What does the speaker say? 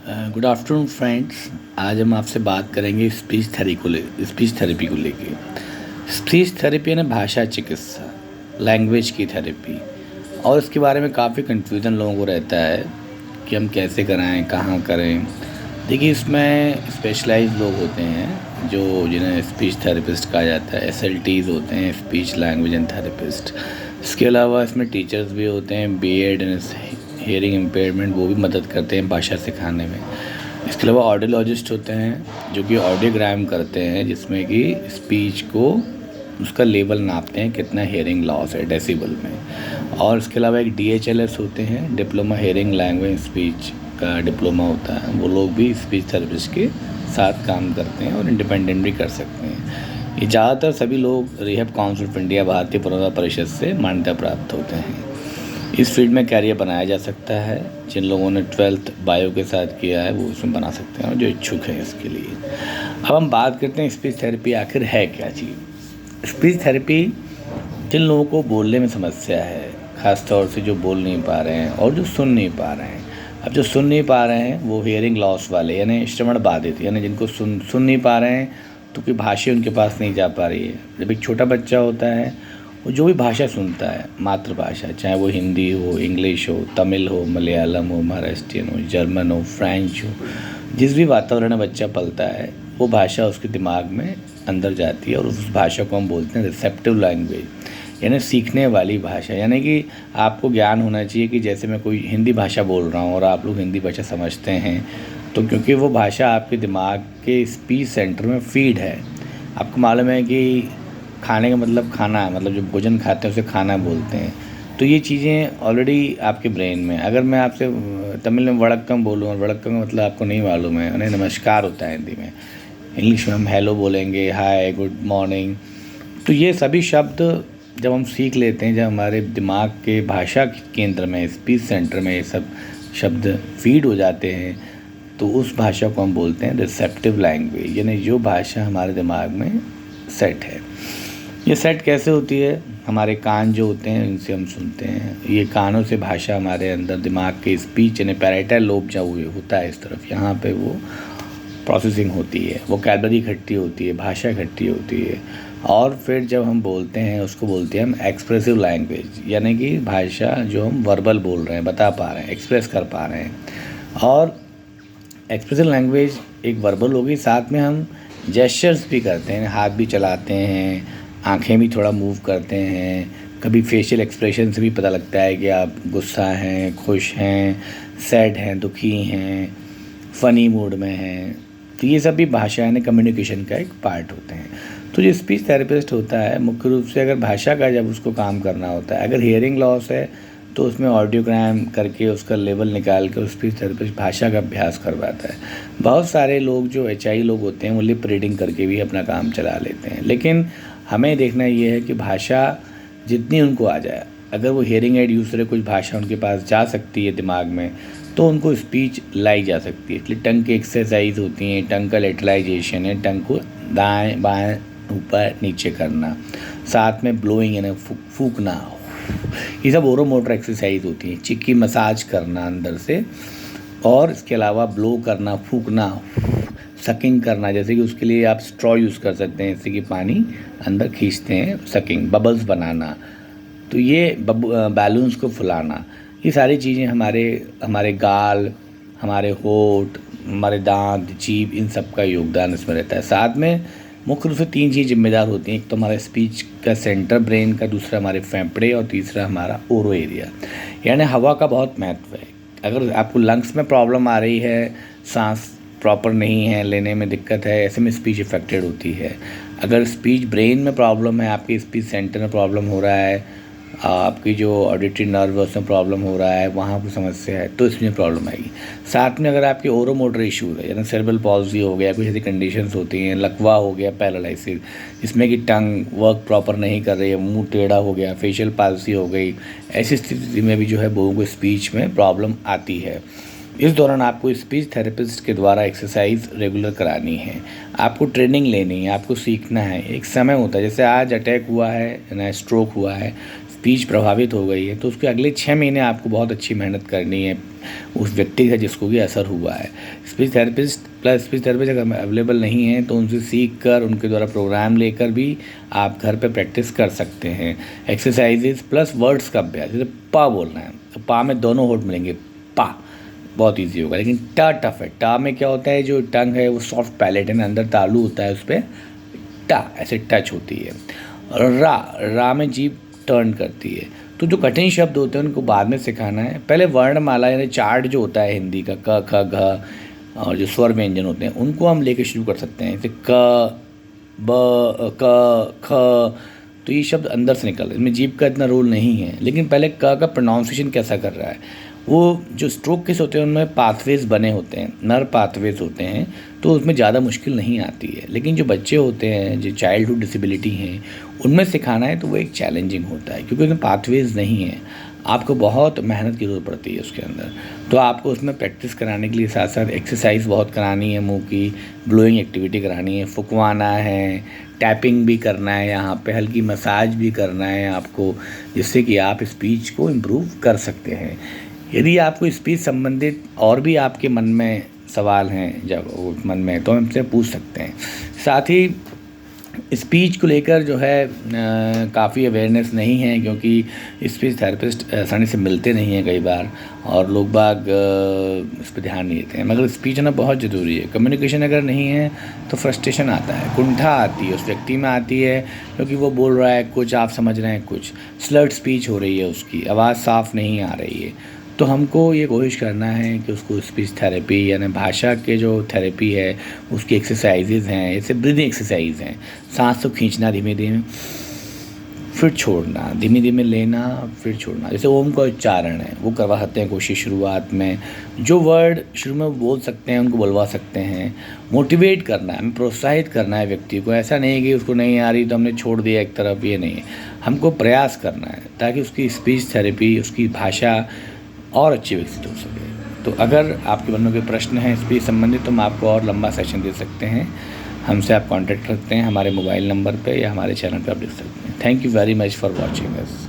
Good afternoon friends. आज हम आपसे बात करेंगे स्पीच थेरेपी को लेके। स्पीच थेरेपी यानी भाषा चिकित्सा, लैंग्वेज की थेरेपी। और इसके बारे में काफ़ी कन्फ्यूज़न लोगों को रहता है कि हम कैसे कराएं, कहाँ करें। देखिए, इसमें स्पेशलाइज्ड लोग होते हैं जो जिन्हें स्पीच थेरेपिस्ट कहा जाता है। SLTs होते हैं, स्पीच लैंग्वेज एंड थेरेपिस्ट। इसके अलावा इसमें टीचर्स भी होते हैं, BEd एंड हियरिंग इम्पेयरमेंट, वो भी मदद करते हैं भाषा सिखाने में। इसके अलावा ऑडियोलॉजिस्ट होते हैं जो कि ऑडियोग्राम करते हैं, जिसमें कि स्पीच को उसका लेवल नापते हैं, कितना हियरिंग लॉस है डेसिबल में। और इसके अलावा एक DHLS होते हैं, डिप्लोमा हियरिंग लैंग्वेज स्पीच का डिप्लोमा होता है। वो लोग भी स्पीच थेरेपिस्ट के साथ काम करते हैं और इंडिपेंडेंट भी कर सकते हैं। ये ज़्यादातर सभी लोग रिहैब काउंसिल ऑफ इंडिया, भारतीय पुनर्वास परिषद से मान्यता प्राप्त होते हैं। इस फील्ड में कैरियर बनाया जा सकता है। जिन लोगों ने 12th बायो के साथ किया है वो उसमें बना सकते हैं, और जो इच्छुक हैं इसके लिए। अब हम बात करते हैं स्पीच थेरेपी आखिर है क्या चीज़। स्पीच थेरेपी जिन लोगों को बोलने में समस्या है, ख़ास तौर से जो बोल नहीं पा रहे हैं और जो सुन नहीं पा रहे हैं। अब जो सुन नहीं पा रहे हैं वो हियरिंग लॉस वाले, यानी श्रवण बाधित, यानी जिनको सुन नहीं पा रहे हैं तो कोई भाषा उनके पास नहीं जा पा रही है। जब एक छोटा बच्चा होता है, वो जो भी भाषा सुनता है, मातृभाषा, चाहे वो हिंदी हो, इंग्लिश हो, तमिल हो, मलयालम हो, महाराष्ट्रियन हो, जर्मन हो, फ्रेंच हो, जिस भी वातावरण में बच्चा पलता है वो भाषा उसके दिमाग में अंदर जाती है, और उस भाषा को हम बोलते हैं रिसेप्टिव लैंग्वेज, यानी सीखने वाली भाषा। यानी कि आपको ज्ञान होना चाहिए कि जैसे मैं कोई हिंदी भाषा बोल रहा हूँ और आप लोग हिंदी भाषा समझते हैं, तो क्योंकि वो भाषा आपके दिमाग के स्पीच सेंटर में फीड है। आपको मालूम है कि खाने का मतलब खाना है, मतलब जो भोजन खाते हैं उसे खाना बोलते हैं। तो ये चीज़ें ऑलरेडी आपके ब्रेन में। अगर मैं आपसे तमिल में वड़क्कम बोलूँ, और वड़क्कम का मतलब आपको नहीं मालूम है, उन्हें नमस्कार होता है हिंदी में। इंग्लिश में हम हेलो बोलेंगे, हाय, गुड मॉर्निंग। तो ये सभी शब्द जब हम सीख लेते हैं, जब हमारे दिमाग के भाषा केंद्र में, स्पीच सेंटर में ये सब शब्द फीड हो जाते हैं, तो उस भाषा को हम बोलते हैं रिसेप्टिव लैंग्वेज, यानी जो भाषा हमारे दिमाग में सेट है। ये सेट कैसे होती है? हमारे कान जो होते हैं इनसे हम सुनते हैं। ये कानों से भाषा हमारे अंदर दिमाग के स्पीच यानी पैराइटल लोब जब होता है इस तरफ, यहाँ पे वो प्रोसेसिंग होती है, वो कैलबरी इकट्ठी होती है, भाषा इकट्ठी होती है। और फिर जब हम बोलते हैं उसको बोलते हैं हम एक्सप्रेसिव लैंग्वेज, यानी कि भाषा जो हम वर्बल बोल रहे हैं, बता पा रहे हैं, एक्सप्रेस कर पा रहे हैं। और एक्सप्रेसिव लैंग्वेज एक वर्बल होगी, साथ में हम जेस्चर्स भी करते हैं, हाथ भी चलाते हैं, आंखें भी थोड़ा मूव करते हैं। कभी फेशियल एक्सप्रेशन से भी पता लगता है कि आप गुस्सा हैं, खुश हैं, सैड हैं, दुखी हैं, फ़नी मूड में हैं। तो ये सब भी भाषा यानी कम्युनिकेशन का एक पार्ट होते हैं। तो जो स्पीच थेरेपिस्ट होता है, मुख्य रूप से अगर भाषा का जब उसको काम करना होता है, अगर हियरिंग लॉस है तो उसमें ऑडियोग्राम करके उसका लेवल निकाल के स्पीच थेरेपिस्ट भाषा का अभ्यास करवाता है। बहुत सारे लोग जो HI लोग होते हैं वो लिप रीडिंग करके भी अपना काम चला लेते हैं। लेकिन हमें देखना ये है कि भाषा जितनी उनको आ जाए, अगर वो हियरिंग एड यूज़ करे, कुछ भाषा उनके पास जा सकती है दिमाग में, तो उनको स्पीच लाई जा सकती है। इसलिए टंग की एक्सरसाइज होती हैं, टंग का लेटराइजेशन है, टंग को दाएं बाएं ऊपर नीचे करना, साथ में ब्लोइंग यानी फूकना, ये सब ओरोमोटर एक्सरसाइज होती हैं। चिक्की मसाज करना अंदर से, और इसके अलावा ब्लो करना, फूकना, सकिंग करना। जैसे कि उसके लिए आप स्ट्रॉ यूज़ कर सकते हैं, जैसे कि पानी अंदर खींचते हैं, सकिंग, बबल्स बनाना। तो ये बैलून्स को फुलाना, ये सारी चीज़ें हमारे गाल, हमारे होंठ, हमारे दांत, जीभ, इन सब का योगदान इसमें रहता है। साथ में मुख्य रूप से 3 चीज़ जिम्मेदार होती हैं। एक तो हमारा स्पीच का सेंटर ब्रेन का, दूसरा हमारे फेफड़े, और तीसरा हमारा ओरो एरिया, यानी हवा का बहुत महत्व है। अगर आपको लंग्स में प्रॉब्लम आ रही है, सांस प्रॉपर नहीं है, लेने में दिक्कत है, ऐसे में स्पीच इफेक्टेड होती है। अगर स्पीच ब्रेन में प्रॉब्लम है, आपके स्पीच सेंटर में प्रॉब्लम हो रहा है, आपकी जो ऑडिटरी नर्व है उसमें प्रॉब्लम हो रहा है, वहाँ कोई समस्या है, तो इसमें प्रॉब्लम आएगी। साथ में अगर आपके ओरोमोटर इशूज़ है, यानी सेरेब्रल पॉल्सी हो गया, कुछ ऐसी कंडीशंस होती हैं, लकवा हो गया, पैरालिसिस, जिसमें कि टंग वर्क प्रॉपर नहीं कर रही है, मुंह टेढ़ा हो गया, फेशियल पाल्सी हो गई, ऐसी स्थिति में भी जो है लोगों को स्पीच में प्रॉब्लम आती है। इस दौरान आपको स्पीच थेरेपिस्ट के द्वारा एक्सरसाइज रेगुलर करानी है, आपको ट्रेनिंग लेनी है, आपको सीखना है। एक समय होता है, जैसे आज अटैक हुआ है ना, स्ट्रोक हुआ है, स्पीच प्रभावित हो गई है तो उसके अगले 6 महीने आपको बहुत अच्छी मेहनत करनी है उस व्यक्ति का जिसको भी असर हुआ है। Speech therapist plus speech therapist अगर अवेलेबल नहीं है तो उनसे सीख कर उनके द्वारा प्रोग्राम लेकर भी आप घर पे प्रैक्टिस कर सकते हैं। एक्सरसाइजेज प्लस वर्ड्स का अभ्यास, जैसे पा बोलना है तो पा में दोनों होठ मिलेंगे, पा बहुत इजी होगा। लेकिन टा टफ है, टा में क्या होता है, जो टंग है वो सॉफ्ट पैलेट है, अंदर तालू होता है, उस पर टा ऐसे टच होती है। रा में जीभ टर्न करती है। तो जो कठिन शब्द होते हैं उनको बाद में सिखाना है। पहले वर्णमाला यानी चार्ट जो होता है हिंदी का, क ख घ, और जो स्वर व्यंजन होते हैं उनको हम लेके शुरू कर सकते हैं, जैसे क ब क ख। तो ये शब्द अंदर से निकल रहे हैं, इसमें जीभ का इतना रोल नहीं है। लेकिन पहले क का प्रोनाउंसिएशन कैसा कर रहा है, वो जो स्ट्रोक केस होते हैं उनमें पाथवेज बने होते हैं, नर पाथवेज होते हैं, तो उसमें ज़्यादा मुश्किल नहीं आती है। लेकिन जो बच्चे होते हैं जो चाइल्डहुड डिसेबिलिटी हैं उनमें सिखाना है तो वो एक चैलेंजिंग होता है, क्योंकि उसमें पाथवेज नहीं है, आपको बहुत मेहनत की ज़रूरत पड़ती है उसके अंदर। तो आपको उसमें प्रैक्टिस कराने के लिए साथ साथ एक्सरसाइज बहुत करानी है, मुँह की ब्लोइंग एक्टिविटी करानी है, फुकवाना है, टैपिंग भी करना है, यहाँ पे हल्की मसाज भी करना है आपको, जिससे कि आप स्पीच को इम्प्रूव कर सकते हैं। यदि आपको स्पीच संबंधित और भी आपके मन में सवाल हैं, जब मन में, तो हमसे पूछ सकते हैं। साथ ही स्पीच को लेकर जो है काफ़ी अवेयरनेस नहीं है, क्योंकि स्पीच थेरेपिस्ट आसानी से मिलते नहीं हैं कई बार, और लोग बाग इस पर ध्यान नहीं देते हैं। मगर स्पीच होना बहुत ज़रूरी है। कम्युनिकेशन अगर नहीं है तो फ्रस्ट्रेशन आता है, कुंठा आती है, उस व्यक्ति में आती है, क्योंकि वो बोल रहा है कुछ, आप समझ रहे हैं कुछ, स्लर्ड स्पीच हो रही है, उसकी आवाज़ साफ़ नहीं आ रही है। तो हमको ये कोशिश करना है कि उसको स्पीच थेरेपी यानी भाषा के जो थेरेपी है उसकी एक्सरसाइजेज़ हैं, जैसे ब्रीदिंग एक्सरसाइज हैं, सांस को खींचना धीमे धीमे, फिर छोड़ना, धीमे धीमे लेना फिर छोड़ना, जैसे ओम का उच्चारण है वो करवा सकते हैं कोशिश शुरुआत में। जो वर्ड शुरू में बोल सकते हैं उनको बुलवा सकते हैं। मोटिवेट करना है, हमें प्रोत्साहित करना है व्यक्ति को, ऐसा नहीं है कि उसको नहीं आ रही तो हमने छोड़ दिया एक तरफ, ये नहीं है। हमको प्रयास करना है ताकि उसकी स्पीच थेरेपी, उसकी भाषा और अच्छी विकसित हो सके। तो अगर आपके मन में कोई प्रश्न है स्पीच संबंधित तो हम आपको और लंबा सेशन दे सकते हैं। हमसे आप कांटेक्ट करते हैं हमारे मोबाइल नंबर पे या हमारे चैनल पे आप लिख सकते हैं। Thank you very much for watching us.